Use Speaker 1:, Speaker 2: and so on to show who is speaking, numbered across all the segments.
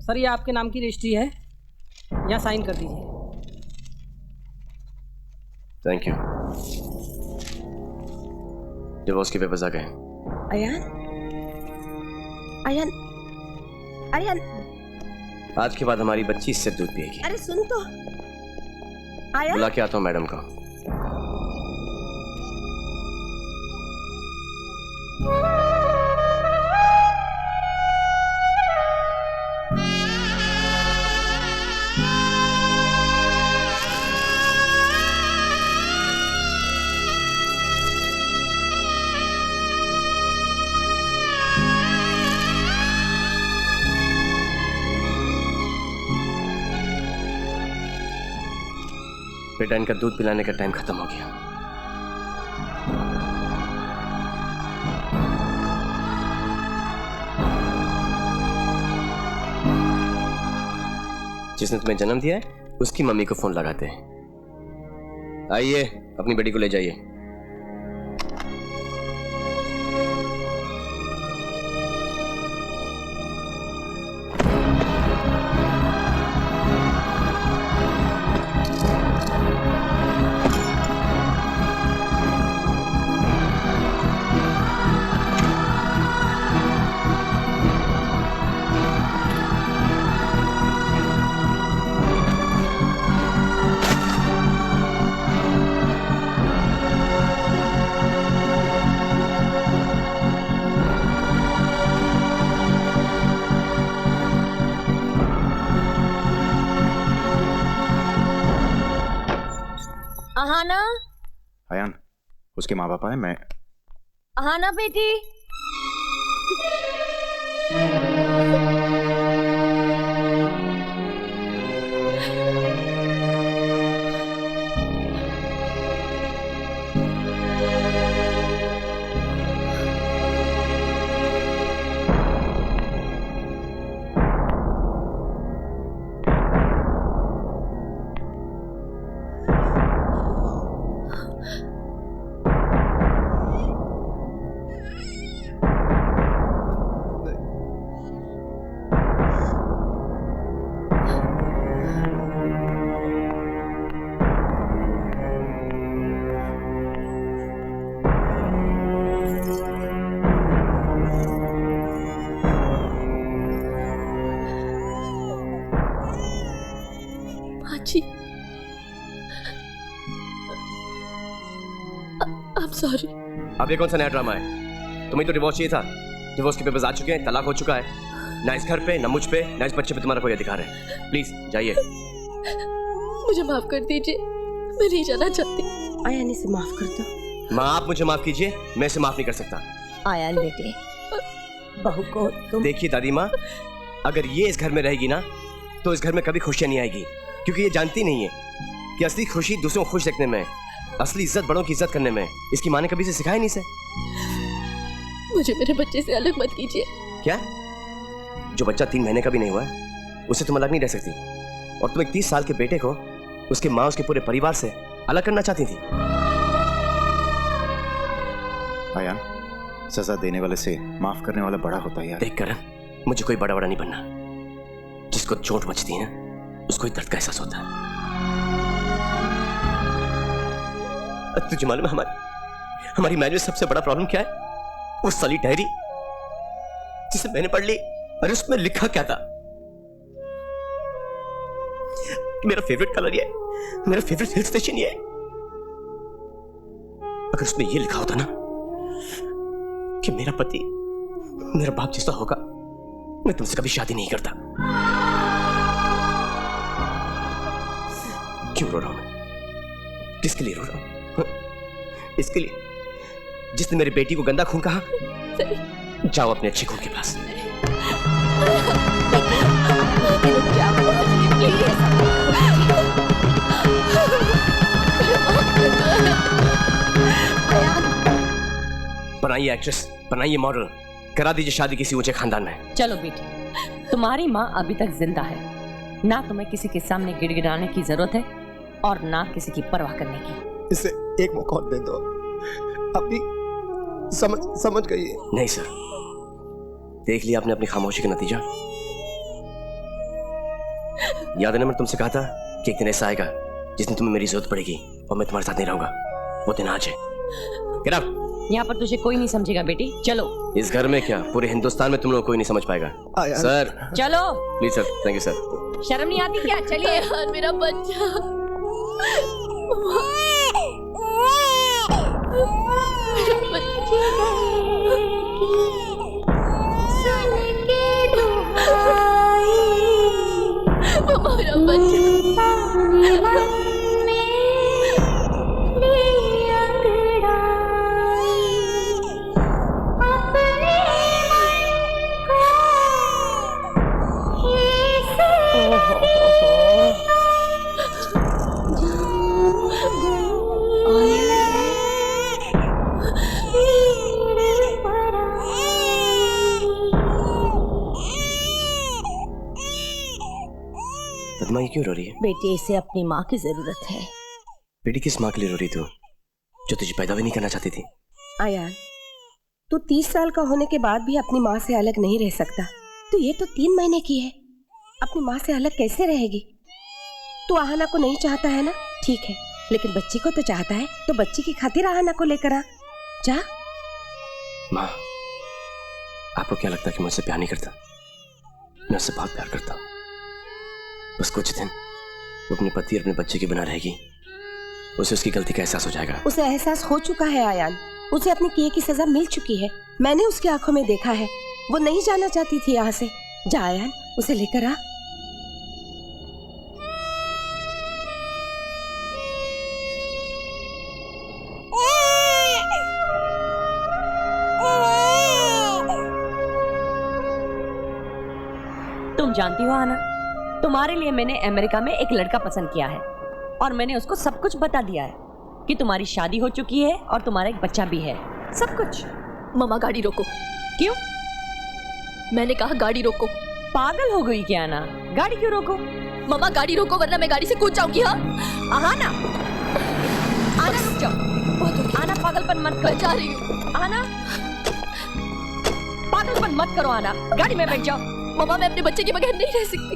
Speaker 1: Sir ये आपके नाम की रजिस्ट्री है, यहाँ साइन कर दीजिए।
Speaker 2: Thank you. डिवोर्स के पेपर्स आ गए।
Speaker 3: अयान, अयान, अयान,
Speaker 2: आज के बाद हमारी बच्ची इससे दूध पिएगी।
Speaker 3: अरे सुन तो अयान।
Speaker 2: बुला के आता हूँ मैडम को। बेटा इनका दूध पिलाने का टाइम खत्म हो गया। जिसने तुम्हें जन्म दिया है उसकी मम्मी को फोन लगाते हैं। आइए अपनी बेटी को ले जाइए।
Speaker 3: अहाना,
Speaker 4: अयान, उसके माँ बाप आए। मैं
Speaker 3: अहाना बेटी। सॉरी।
Speaker 2: अब ये कौन सा नया ड्रामा है? तुम्हें तो डिवोर्स चाहिए था। डिवोर्स के पेपर्स आ चुके हैं, तलाक हो चुका है। ना इस घर पे, ना मुझ पे, ना इस बच्चे पे तुम्हारा कोई अधिकार है। प्लीज जाइए।
Speaker 3: मुझे माफ कर दीजिए, मैं नहीं जाना चाहती। आयान इसे माफ कर दो।
Speaker 2: माँ आप मुझे माफ कीजिए, मैं इसे माफ नहीं कर सकता।
Speaker 3: आयान बेटे, बहू को तुम
Speaker 2: देखिए दादी माँ, अगर ये इस घर में रहेगी ना तो इस घर में कभी खुशियां नहीं आएगी, क्योंकि ये जानती नहीं है कि असली खुशी दूसरों को खुश देखने में, असली इज्जत बड़ों की इज्जत करने में। इसकी माँ ने कभी से सिखाया नहीं इसे।
Speaker 3: मुझे मेरे बच्चे से अलग मत कीजिए।
Speaker 2: क्या? जो बच्चा 3 महीने का भी नहीं हुआ है उससे तुम अलग नहीं रह सकती, और तुम एक 30 साल के बेटे को उसके माँ उसके पूरे परिवार से अलग करना चाहती थी।
Speaker 4: आयान, सजा देने वाले से माफ करने वाला बड़ा होता है यार।
Speaker 2: देख कर मुझे कोई बड़ा नहीं बनना। जिसको चोट मचती है ना उसको ही दर्द का एहसास होता है। तुझे मालूम है हमारी मैरिज में सबसे बड़ा प्रॉब्लम क्या है? वो साली डायरी जिसे मैंने पढ़ ली, और उसमें लिखा क्या था? मेरा फेवरेट कलर ये है, मेरा फेवरेट हिल स्टेशन ये है। अगर उसमें ये लिखा होता ना कि मेरा पति मेरा बाप जैसा होगा, मैं तुमसे कभी शादी नहीं करता। क्यों रो रहा हूं मैं? किसके लिए रो रहा हूं? इसके लिए जिसने मेरी बेटी को गंदा खून कहा। जाओ अपने अच्छे खून के पास। बनाइए एक्ट्रेस, बनाइए मॉडल, करा दीजिए शादी किसी ऊंचे खानदान में।
Speaker 5: चलो बेटी, तुम्हारी माँ अभी तक जिंदा है, ना तुम्हें किसी के सामने गिड़गिड़ाने की जरूरत है और ना किसी की परवाह करने की।
Speaker 6: इसे एक मौका और दे दो, अभी समझ गई।
Speaker 2: नहीं सर, देख लिया आपने अपनी खामोशी का नतीजा। याद है ना, मैंने तुमसे कहा था कि एक दिन ऐसा आएगा जिस दिन तुम्हें मेरी जरूरत पड़ेगी और मैं तुम्हारे साथ नहीं रहूंगा। वो दिन आज है। Get up!
Speaker 5: यहाँ पर तुझे कोई नहीं समझेगा बेटी, चलो।
Speaker 2: इस घर में क्या, पूरे हिंदुस्तान में तुम लोग कोई नहीं समझ पाएगा।
Speaker 6: आयान।
Speaker 2: सर
Speaker 5: चलो,
Speaker 2: please sir, thank you sir.
Speaker 5: शर्म नहीं आती क्या? चलिए।
Speaker 3: अयान मेरा बच्चा। मम्मा मेरा बच्चा।
Speaker 2: पद्मा, ये क्यों रो रही है?
Speaker 7: बेटे, इसे अपनी माँ की जरूरत है।
Speaker 2: बेटी, किस माँ के लिए रो रही तू, जो तुझे पैदा भी नहीं करना चाहती थी?
Speaker 8: आयान, तू 30 साल का होने के बाद भी अपनी माँ से अलग नहीं रह सकता। तो ये तो 3 महीने की है, अपनी माँ से अलग कैसे रहेगी? तू आहना को नहीं चाहता है ना, ठीक है, लेकिन बच्ची को तो चाहता है, तो बच्ची की खातिर आहना को लेकर आ जा।
Speaker 2: माँ, आपको क्या लगता है कि मैं उससे प्यार नहीं करता? मैं उससे बहुत प्यार करता हूँ। बस कुछ दिन वो अपने पति और अपने बच्चे के बिना रहेगी, उसे उसकी गलती का एहसास हो जाएगा।
Speaker 8: उसे एहसास हो चुका है आयान, उसे अपने किए की सजा मिल चुकी है। मैंने उसकी आंखों में देखा है, वो नहीं जाना चाहती थी यहाँ से। जा आयान, उसे लेकर आ।
Speaker 5: तुम जानती हो आना, तुम्हारे लिए मैंने अमेरिका में एक लड़का पसंद किया है और मैंने उसको सब कुछ बता दिया है कि तुम्हारी शादी हो चुकी है और तुम्हारा एक बच्चा भी है, सब कुछ।
Speaker 3: मम्मा गाड़ी रोको।
Speaker 5: क्यों?
Speaker 3: मैंने कहा गाड़ी रोको।
Speaker 5: पागल हो गई क्या ना? गाड़ी क्यों रोको?
Speaker 3: मम्मा गाड़ी रोको वरना मैं गाड़ी से कूद जाऊंगी। हाँ
Speaker 5: आना, आना रुक जाओ। आना, पागलपन मत कर।
Speaker 3: जा रही हूँ।
Speaker 5: आना, पागलपन मत करो। आना, गाड़ी में बैठ जाओ।
Speaker 3: मम्मा मैं अपने बच्चे के बगैर नहीं रह सकती।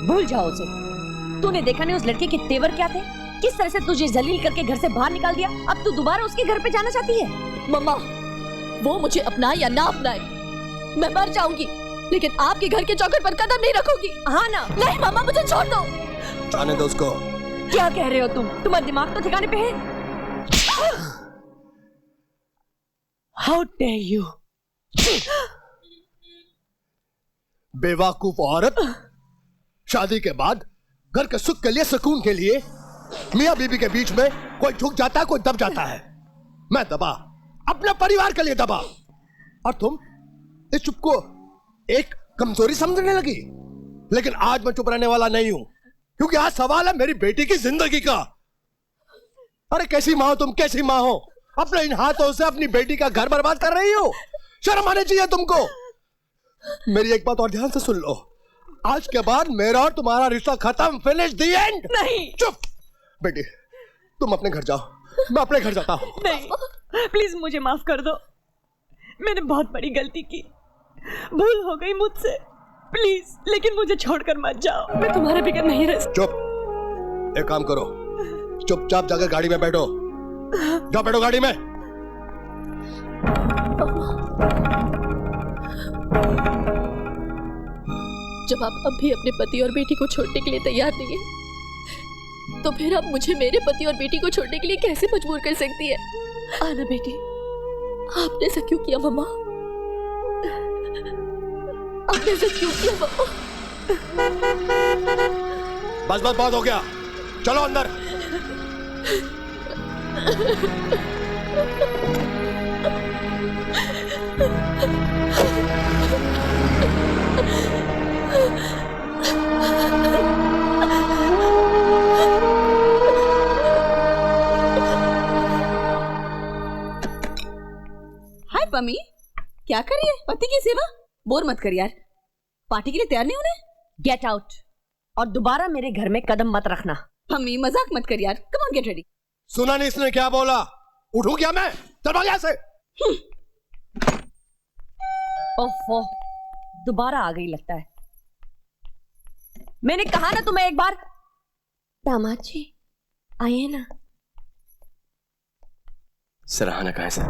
Speaker 5: भूल जाओ उसे। तूने देखा नहीं उस लड़के के तेवर क्या थे, किस तरह से तुझे जलील करके घर से बाहर निकाल दिया। अब तू दोबारा उसके घर पे जाना चाहती है?
Speaker 3: मम्मा वो मुझे अपनाए या ना अपनाए, मैं मर जाऊंगी, लेकिन आपके घर के चौखट पर कदम नहीं रखूंगी।
Speaker 5: हाँ ना?
Speaker 3: नहीं मम्मा, मुझे छोड़ दो।
Speaker 6: जाने दो उसको।
Speaker 5: क्या कह रहे हो तुम? तुम्हारा दिमाग तो ठिकाने पे है? How dare you!
Speaker 6: बेवकूफ औरत, शादी के बाद घर के सुख के लिए, सुकून के लिए मियां बीबी के बीच में कोई झुक जाता है, कोई दब जाता है। मैं दबा, अपने परिवार के लिए दबा, और तुम इस चुप को एक कमजोरी समझने लगी। लेकिन आज मैं चुप रहने वाला नहीं हूं, क्योंकि आज सवाल है मेरी बेटी की जिंदगी का। अरे कैसी मां हो तुम, कैसी मां हो? अपने इन हाथों से अपनी बेटी का घर बर्बाद कर रही हो। शर्म आनी चाहिए तुमको। मेरी एक बात और ध्यान से सुन लो, आज के बाद मेरा और तुम्हारा रिश्ता खत्म, फिनिश, द एंड।
Speaker 5: नहीं।
Speaker 6: चुप बेटी, तुम अपने घर जाओ, मैं अपने घर जाता हूँ।
Speaker 5: नहीं, प्लीज मुझे माफ कर दो, मैंने बहुत बड़ी गलती की, भूल हो गई मुझसे, प्लीज, लेकिन मुझे छोड़कर मत जाओ, मैं तुम्हारे बगैर नहीं रह सकती।
Speaker 6: चुप, एक काम करो, चुपचाप जाकर गाड़ी में बैठो, जाओ बैठो गाड़ी में।
Speaker 3: जब आप अब भी अपने पति और बेटी को छोड़ने के लिए तैयार नहीं है, तो फिर आप मुझे मेरे पति और बेटी को छोड़ने के लिए कैसे मजबूर कर सकती है? आना बेटी, आपने ऐसा क्यों किया मम्मा? आपने ऐसा क्यों किया मम्मा?
Speaker 6: बस बस, बहुत हो गया, चलो अंदर।
Speaker 7: हाय पम्मी, क्या कर रही है? पति की सेवा? बोर मत कर यार, पार्टी के लिए तैयार नहीं होने?
Speaker 5: गेट आउट, और दोबारा मेरे घर में कदम मत रखना।
Speaker 7: पम्मी मजाक मत कर यार, कम ऑन गेट रेडी।
Speaker 6: सुना नहीं इसने क्या बोला? उठूं क्या मैं? चल भाग यहाँ से।
Speaker 5: ओफो, दोबारा आ गई लगता है। मैंने कहा ना तुम्हें एक बार।
Speaker 3: दामाद जी आइए ना।
Speaker 2: सराहना कहाँ है सर?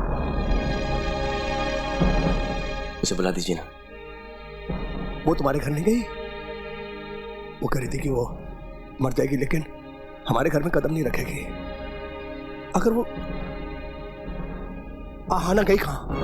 Speaker 2: उसे बुला दीजिए ना।
Speaker 6: वो तुम्हारे घर नहीं गई? वो कह रही थी कि वो मर जाएगी लेकिन हमारे घर में कदम नहीं रखेगी। अगर वो आहाना गई कहाँ?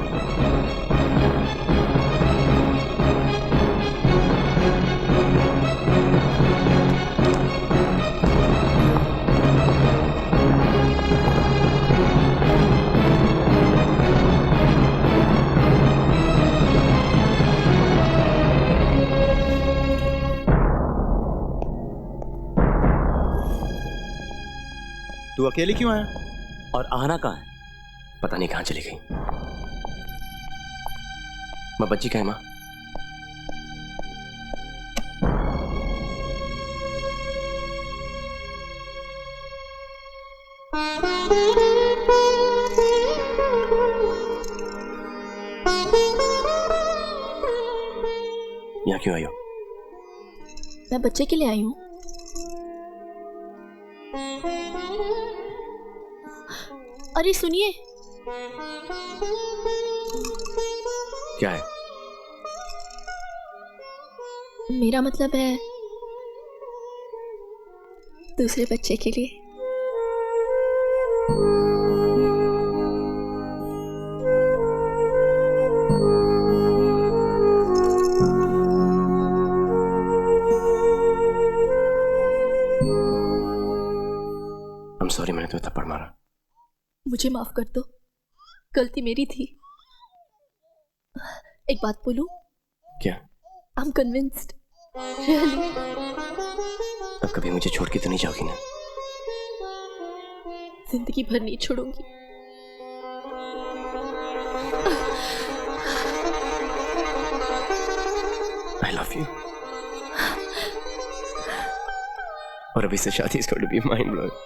Speaker 4: तू अकेले क्यों आया?
Speaker 9: और आहना कहाँ है?
Speaker 2: पता नहीं कहाँ चली गई। माँ बच्ची कहाँ है माँ? यहाँ क्यों आई हो?
Speaker 3: मैं बच्चे के लिए आई हूँ। अरे सुनिए।
Speaker 2: क्या है?
Speaker 3: मेरा मतलब है दूसरे बच्चे के लिए।
Speaker 2: I'm sorry, मैंने तुम्हें थप्पड़ मारा।
Speaker 3: मुझे माफ कर दो, गलती मेरी थी। एक बात बोलूं?
Speaker 2: क्या?
Speaker 3: I'm convinced, really।
Speaker 2: अब कभी मुझे छोड़ के तो नहीं जाओगी ना?
Speaker 3: जिंदगी भर नहीं छोड़ूंगी।
Speaker 2: I love you। और अभी से शादी is going to be mind blowing।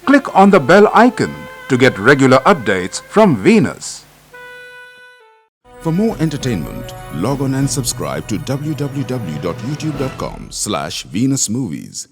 Speaker 10: Click on the bell icon to get regular updates from Venus.
Speaker 11: For more entertainment, log on and subscribe to www.youtube.com/Venus Movies.